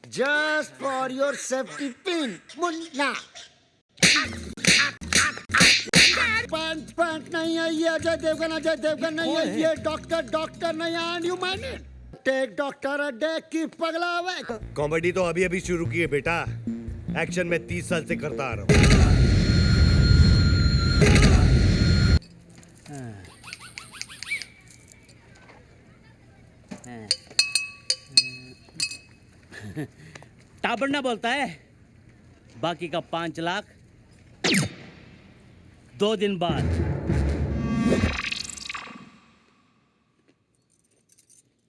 Just for your safety pin, Munna. Pant नहीं है ये, अजय देवगन नहीं है ये, डॉक्टर नहीं है, and you mind it? Take doctor a day की पगला हुए। कॉमेडी तो अभी अभी शुरू की है बेटा, एक्शन में 30 साल से करता आ रहा हूँ। टाबड़ना बोलता है, बाकी का 5 लाख 2 दिन बाद।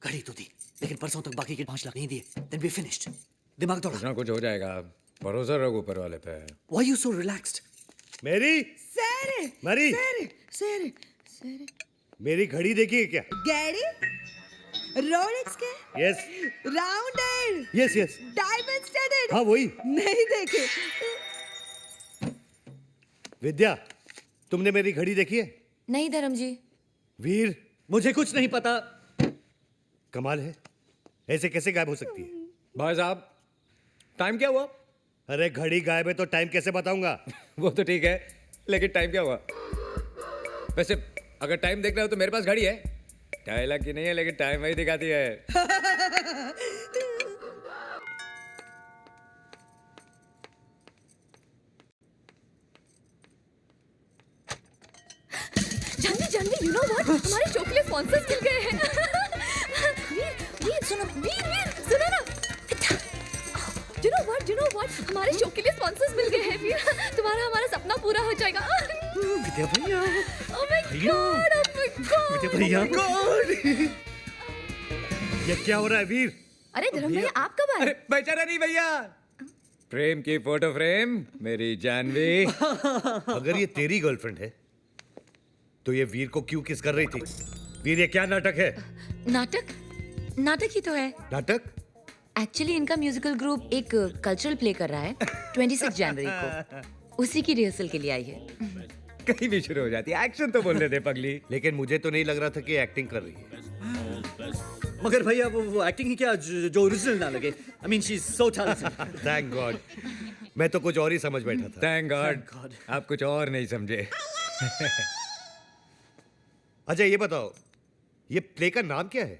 घड़ी तो दी, लेकिन परसों तक बाकी के 5 लाख नहीं दिए, then we finished. दिमाग दौड़ा। कुछ ना कुछ हो जाएगा, भरोसा रखो ऊपर वाले पे। Why you so relaxed? मेरी Sere, मरी Sere. मेरी घड़ी देखी है क्या? Gary? Rolex के? Yes Rounded? Yes yes, Diamond studded? हाँ वही। नहीं देखे। विद्या, तुमने मेरी घड़ी देखी है? नहीं धर्म जी। वीर, मुझे कुछ नहीं पता। कमाल है, ऐसे कैसे गायब हो सकती है? भाई साहब, टाइम क्या हुआ? अरे घड़ी गायब है तो टाइम कैसे बताऊंगा? वो तो ठीक है, लेकिन टाइम क्या हुआ? वैसे अगर टाइम देखना हो तो मेरे पास घड़ी है, डायलॉग की नहीं है, लेकिन टाइम वही दिखाती है। Jahnvi, you know what? हमारे शो के लिए स्पॉन्सर्स मिल गए हैं। वीर, सुनो ना। You know what? हमारे शो के लिए स्पॉन्सर्स मिल गए हैं वीर। तुम्हारा हमारा सपना पूरा हो जाएगा। विद्या भैया। Oh my God! विद्या भैया। ये क्या हो रहा है वीर? अरे धर्म भैया, आप कब आए? अरे बेचारा नहीं भैया, प्रेम की फोटो फ्रेम मेरी जानवी। अगर ये तेरी गर्लफ्रेंड है तो ये वीर को क्यों किस कर रही थी? वीर, ये क्या नाटक है? नाटक ही तो है। नाटक? एक्चुअली इनका म्यूजिकल ग्रुप एक कल्चरल प्ले कर रहा है 26 जनवरी को। उसी की रिहर्सल के लिए आई है। कहीं भी शुरू हो जाती है, एक्शन तो बोलने दे पगली। लेकिन मुझे तो नहीं लग रहा था कि एक्टिंग कर रही है। मगर भैया वो एक्टिंग ही क्या जो ओरिजिनल ना लगे। I mean she's so talented. Thank God, मैं तो कुछ और ही समझ बैठा था। Thank God, Thank God. आप कुछ और नहीं समझे। अच्छा ये बताओ, ये प्ले का नाम क्या है?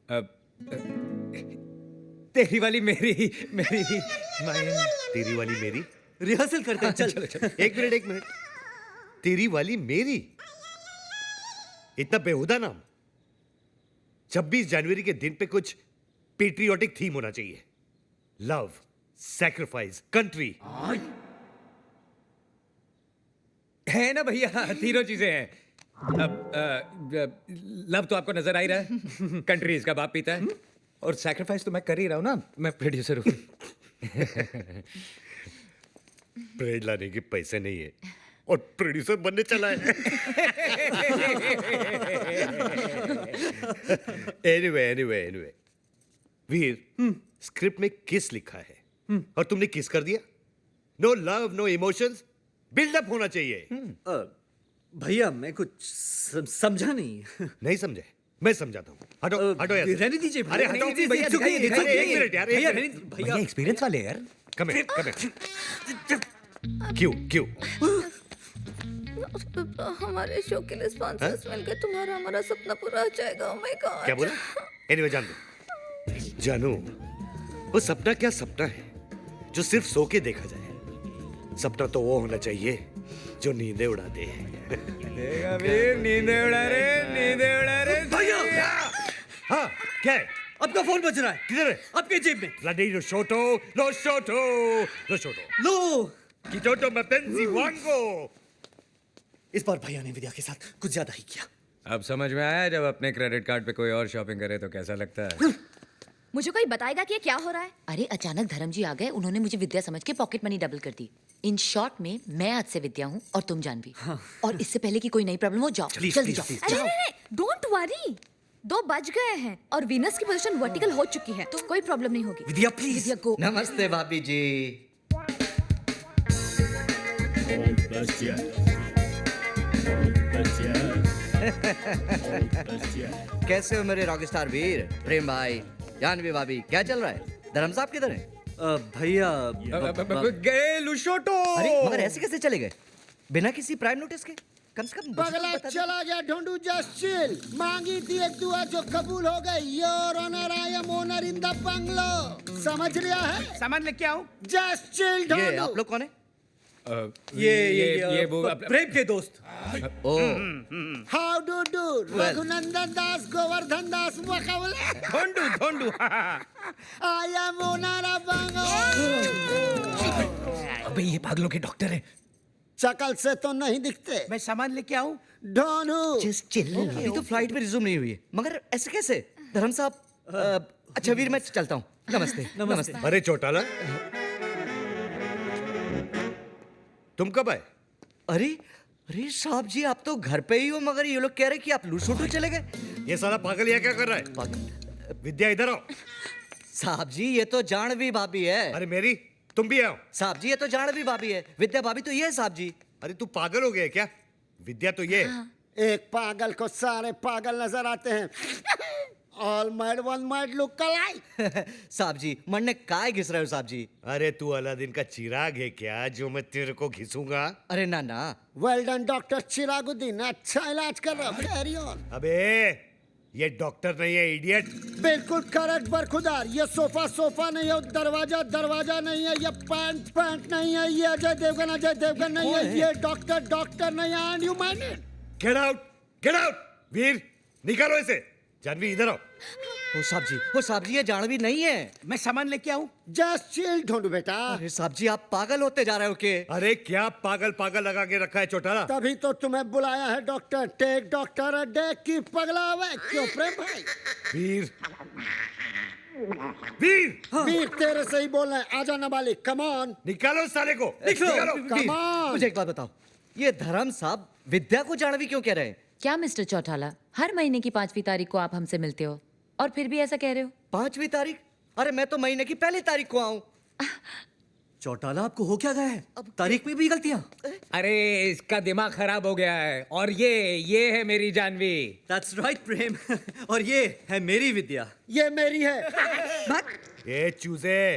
अब तेरी वाली मेरी माइन। तेरी वाली मेरी? रिहर्सल करते हैं, चल। एक मिनट, तेरी वाली मेरी? इतना बेहुदा नाम। 26 जनवरी के दिन पे कुछ पेट्रियोटिक थीम होना चाहिए। Love, sacrifice, country. है ना भैया, तीनों चीजें हैं। अब लव तो आपको नजर आ ही रहा है, कंट्री इसका बाप पीता है, और सैक्रिफाइस तो मैं कर ही रहा हूं ना, मैं प्रोड्यूसर हूं। ब्रेड लाने के पैसे नहीं है और प्रोड्यूसर बनने चला है। एनीवे, वीर, स्क्रिप्ट में किस लिखा है और तुमने किस कर दिया? No love, no emotions, buildup होना चाहिए। भैया मैं कुछ समझा नहीं। नहीं समझे? मैं समझाता हूँ। हटो यार। रहने दीजिए अरे भैया, हटो रहने दीजिए, भैया, दिखाइए, दिखाइए, दिखाइए। एक मिनट यार, एक भैया, मिनट। रहने- भैया एक्सपीरियंस वाले यार। Come here. क्यों? हमारे शो के लिए स्पॉन्सर्स मिल गए, तुम्हारा हमारा सपना पूरा हो जाएगा। Oh my God! क्या बोला? एनीवे जानू, वो सपना क्या सपना है जो सिर्फ सो के देखा जाए। सपना तो वो होना चाहिए जो नींदें उड़ा दे। देखा वीर, नींदें उड़ा रहे। भैया हाँ, क्या है? आपका फोन बज रहा है। किधर है? आपके जेब में। Bloody lo shoto. लो। Kitoto mapenzi wango. इस बार भैया ने विद्या के साथ कुछ ज्यादा ही किया। अब समझ में आया, जब अपने क्रेडिट कार्ड पे कोई और शॉपिंग करे तो कैसा लगता है। मुझे कोई बताएगा कि ये क्या हो रहा है? अरे अचानक धर्म जी आ गए, उन्होंने मुझे विद्या समझ के पॉकेट मनी डबल कर दी। इन शॉर्ट में मैं आज से विद्या हूँ और तुम जानवी। और इससे पहले कि कोई नई प्रॉब्लम हो, जाओ जल्दी जाओ। डोंट वरी, 2 बज गए हैं और वीनस की पोजीशन वर्टिकल हो चुकी है, तो कोई प्रॉब्लम नहीं होगी। विद्या प्लीज। विद्या गो। नमस्ते भाभी जी। कैसे हो मेरे रॉकस्टार वीर? प्रेम भाई, जानवी भाभी क्या चल रहा है? धर्म साहब किधर है? भैया गए लुशोटो। अरे मगर ऐसे कैसे चले गए बिना किसी प्राइम नोटिस के? कम से कम मुझे तो पगला बता दो। चला गया ढूंढू जस्ट चिल। मांगी थी एक दुआ जो कबूल हो गई। Your honour I am owner in the bungalow. समझ लिया है? सामान लेके आओ। जस्ट चिल ये ढूंढू। आप लोग कौन है? ये वो प्रेम के दोस्त। Oh how do do Raghunandan Das Govardhan Das Wakawale. Dhondu Dhondu. I am owner of bungalow. अबे ये पागलों के डॉक्टर हैं। शकल से तो नहीं दिखते। मैं सामान लेके आऊं? ढूंढू। Just chill. अभी तो फ्लाइट में रिज्यूम नहीं हुई है मगर ऐसे कैसे? धर्म साहब अच्छा वीर मैं चलता हूँ। नमस्ते नमस्ते। अरे चौटाला, तुम कब आए? अरे अरे साहब जी आप तो घर पे ही हो मगर ये लोग कह रहे कि आप लूसोटू चले गए। ये साला पागल यहाँ क्या कर रहा है? पागल। विद्या इधर आओ। साहब जी ये तो जानवी भाभी है। अरे मेरी, तुम भी आओ। साहब जी ये तो जानवी भाभी है। विद्या भाभी तो ये है साहब जी। अरे तू पागल हो गया क्या? विद्या तो ये है। एक पागल को सारे पागल नजर आते हैं। All mad one mad look alike. साहब जी मन ने काय घिस रहे हो साहब जी? अरे तू अलादीन का चिराग है क्या जो मैं तेरे को घिसूंगा? अरे ना ना। वेल डन डॉक्टर चिरागुद्दीन, अच्छा इलाज कर रहा। Carry on. अबे ये डॉक्टर नहीं है, इडियट। बिल्कुल करेक्ट बरखुदार। ये सोफा नहीं है, दरवाजा नहीं है, ये पैंट नहीं है, ये अजय देवगन नहीं है, ये डॉक्टर नहीं है। And you mind it? Get out. Veer निकालो इसे। जानवी इधर आओ। ओ साहब जी ये जानवी नहीं है। मैं सामान लेके आऊं? जस्ट चिल ढूंढू बेटा। अरे साहब जी आप पागल होते जा रहे हो के? अरे क्या पागल लगा के रखा है चौटाला? तभी तो तुम्हें बुलाया है doctor. Take doctor a day की पगला हुआ है। क्यों प्रेम भाई? वीर वीर तेरे से ही बोल रहे हैं। आजा नाबालिग, कम ऑन। निकालो इस साले को। निकलो। Come on. मुझे एक बात बताओ, ये धर्म साहब विद्या को जानवी क्यों कह रहे हैं? क्या मिस्टर चौटाला, हर महीने की 5वीं तारीख को आप हमसे मिलते हो और फिर भी ऐसा कह रहे हो? 5वीं तारीख? अरे मैं तो महीने की पहली तारीख को आऊं। चौटाला आपको हो क्या गया है? तारीख में भी गलतियां? अरे इसका दिमाग खराब हो गया है। और ये है मेरी जानवी। That's right प्रेम। और ये है मेरी विद्या। ये मेरी है। ये चूजे,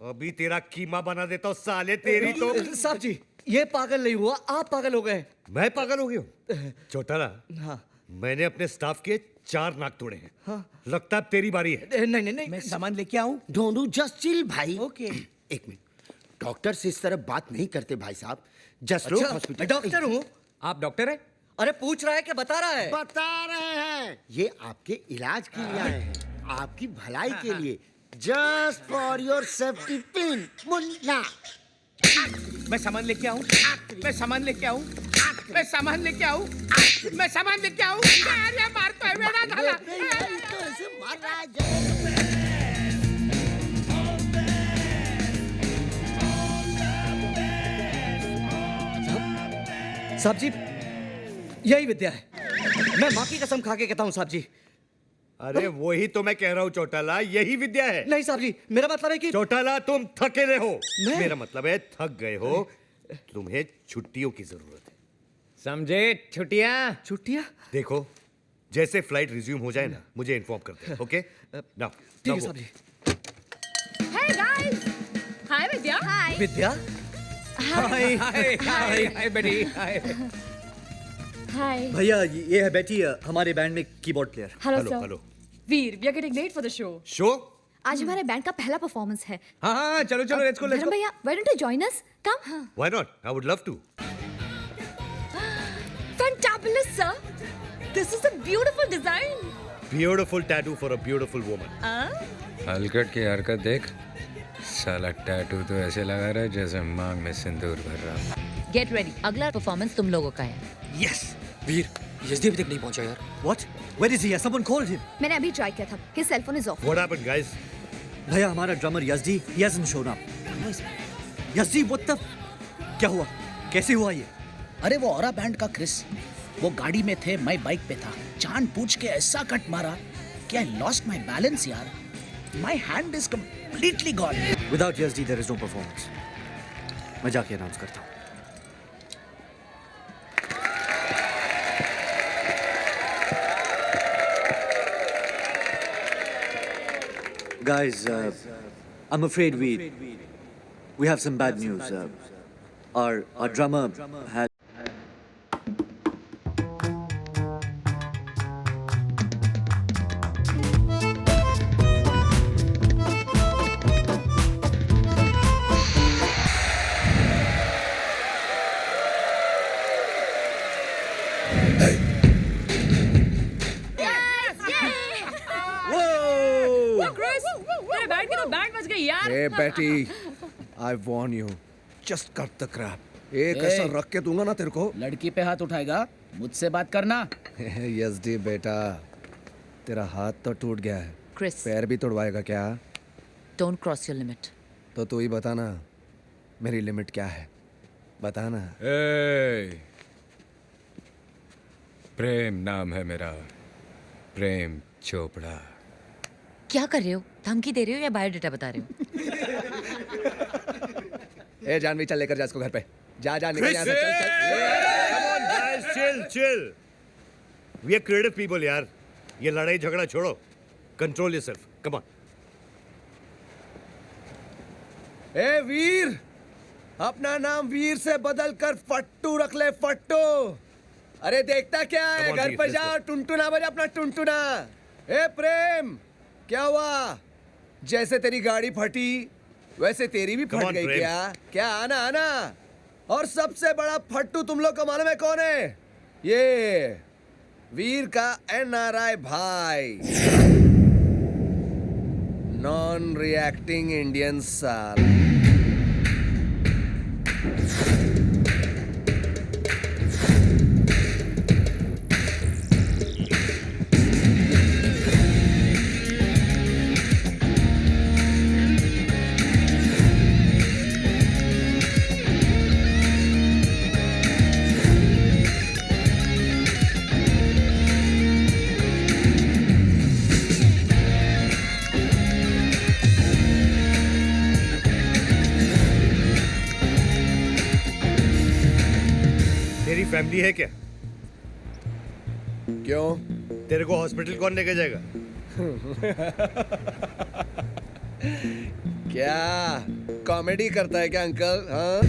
अभी तेरा कीमा बना देता हूँ साले। तेरी तो। साहब जी ये पागल नहीं हुआ, आप पागल हो गए। मैं पागल हो गया हूँ? चौटाला, हाँ। मैंने अपने स्टाफ के 4 नाक तोड़े हैं। हाँ। लगता है अब तेरी बारी है। नहीं मैं सामान लेके आऊं? ढूंढू जस्ट चिल भाई। ओके। एक मिनट, डॉक्टर से इस तरह बात नहीं करते भाई साहब। जस्ट लो अच्छा, हॉस्पिटल। मैं डॉक्टर हूँ। आप डॉक्टर हैं? अरे पूछ रहा है क्या बता रहा है? बता रहे हैं, ये आपके इलाज के लिए आए हैं, आपकी भलाई के लिए। Just for your safety pin. Munna मैं सामान लेके आऊं? मैं सामान लेके आऊं? मैं सामान लेके आऊं? मैं सामान लेके आऊं? अरे मार तो है बेड़ा झाला। तो ऐसे मार रहा है। साहब जी यही विद्या है। मैं माँ की कसम खा के कहता हूँ साहब जी। अरे वही तो मैं कह रहा हूँ चौटाला, यही विद्या है। नहीं साहब जी मेरा मतलब है कि चौटाला तुम थके रहे हो। मैं? मेरा मतलब है थक गए हो, तुम्हें छुट्टियों की जरूरत है। समझे? छुट्टियां। छुट्टियाँ? देखो जैसे फ्लाइट रिज्यूम हो जाए ना, मुझे इन्फॉर्म कर दे। ओके नाउ ठीक है साहब जी। Hey guys! Hi Vidya. Hi. विद्या हाय हाय बेटी हाय। Hi. भैया ये है बेटी, हमारे बैंड में keyboard player. Hello hello sir. Hello. Veer, we are getting late for the show. Show? आज हमारे बैंड का पहला परफॉर्मेंस है। हाँ चलो लेट्स धर्म गो। भैया, why don't you join us? Come. Why not? I would love to. Fantabulous sir. This is a beautiful design. Beautiful tattoo for a beautiful woman. हलकट की हरकत देख। साला टैटू तो ऐसे लगा रहा है जैसे मांग में सिंदूर भर रहा। गेट रेडी, अगला परफॉर्मेंस तुम लोगों का है। यस वीर, यजदी अभी तक नहीं पहुंचा यार। What? Where is he? Someone called him. मैंने अभी ट्राई किया था। His cell phone is off. What happened guys? भैया हमारा drummer Yezdi he hasn't shown up. Yezdi what the? क्या हुआ? कैसे हुआ ये? अरे वो औरा बैंड का क्रिस, वो गाड़ी में थे, मैं बाइक पे था। जान पूछ के ऐसा कट मारा कि आई लॉस्ट माय बैलेंस यार। My hand is completely gone. Without Yazdi there is no performance. मैं जाके अनाउंस करता हूँ। Guys, I'm afraid we have some bad news. Our drummer had. Hey Betty, I warn you, just cut the crap. एक ऐसा रख के दूंगा ना तेरे को. लड़की पे हाथ उठाएगा, मुझसे बात करना. यस डी बेटा, तेरा हाथ तो टूट गया है. Chris, पैर भी तोड़वाएगा क्या? don't cross your limit. तो तू ही बता ना, मेरी लिमिट क्या है? बता ना. प्रेम नाम है मेरा, प्रेम चोपड़ा. क्या कर रहे हो? धमकी दे रहे हो या बायोडाटा बता रहे हो? ए जानवी, चल लेकर जा इसको घर पे. जा निकल यहाँ से. चल. Come on guys, chill. We are creative people यार. ये लड़ाई झगड़ा छोड़ो. Control yourself. Come on. ए वीर, अपना नाम वीर से बदल कर फट्टू रख ले. फट्टू. अरे देखता क्या है? Come on, घर वीर, पे let's जा. go. टुनटुना बजा अपना टुनटुना. ए प्रेम, क्या हुआ? जैसे तेरी गाड़ी फटी वैसे तेरी भी Come फट on, गई प्रेम. क्या? आना. और सबसे बड़ा फट्टू तुम लोग को मालूम है कौन है? ये वीर का NRI भाई, नॉन रिएक्टिंग इंडियन साल. तेरी फैमिली है क्या? क्यों? तेरे को हॉस्पिटल कौन लेके जाएगा? क्या कॉमेडी करता है क्या अंकल? हाँ?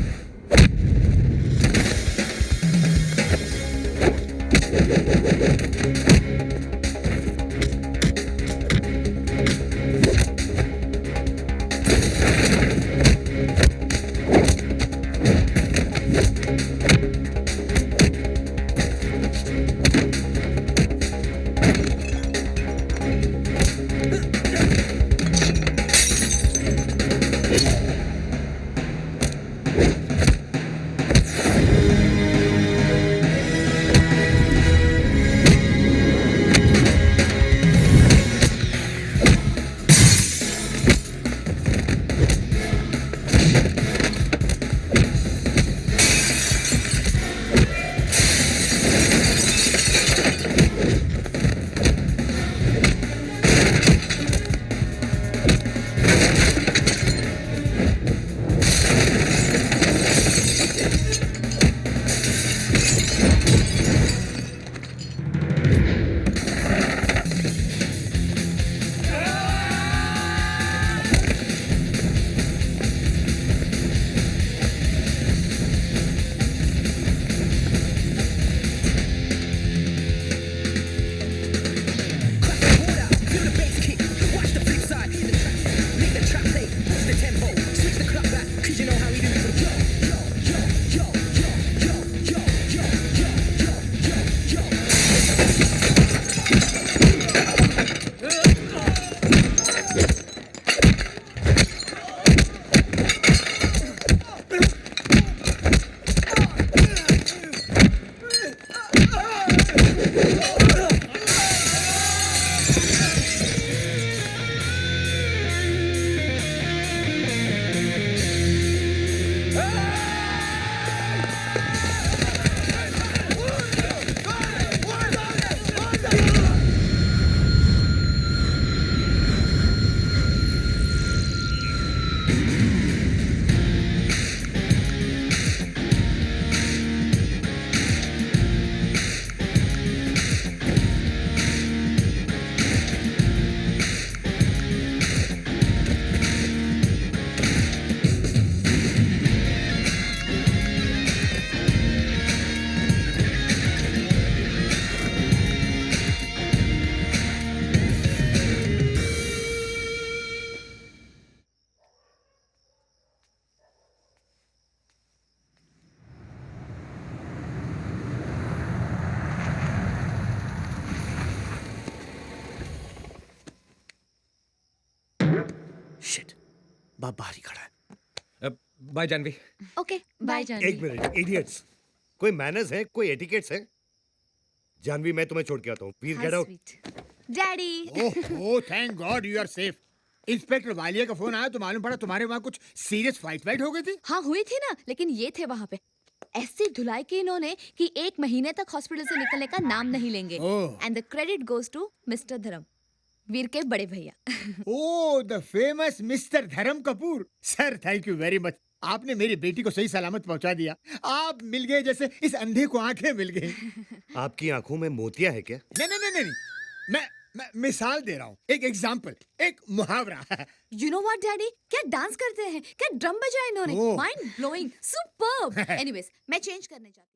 शिट, बाप बाहर ही खड़ा है। बाय जानवी। ओके बाय एक मिनट, इडियट्स, कोई मैनर्स है, कोई एटिकेट्स है? जानवी, मैं तुम्हें छोड़ के आता हूँ। Please get out. Daddy oh thank God you are safe. Inspector Walia का फोन आया तो मालूम पड़ा तुम्हारे वहाँ कुछ सीरियस फाइट हो गई थी। हाँ हुई थी ना, लेकिन ये थे वहाँ पे ऐसी धुलाई की इन्होंने कि 1 महीने तक हॉस्पिटल से निकलने का नाम नहीं लेंगे। Oh. And the credit goes to mister Dharam, Veer के बड़े भैया। ओह द फेमस मिस्टर धर्म Kapoor. Sir thank you very much, आपने मेरी बेटी को सही सलामत पहुंचा दिया। आप मिल गए जैसे इस अंधे को आंखें मिल गई। आपकी आंखों में मोतिया है क्या? नहीं, मैं मिसाल दे रहा हूँ, एक एग्जाम्पल, एक मुहावरा। यू नो व्हाट डैडी, क्या डांस करते हैं, क्या ड्रम बजाया इन्होंने, oh. Mind blowing, superb. Anyways मैं चेंज करने जाती हूँ।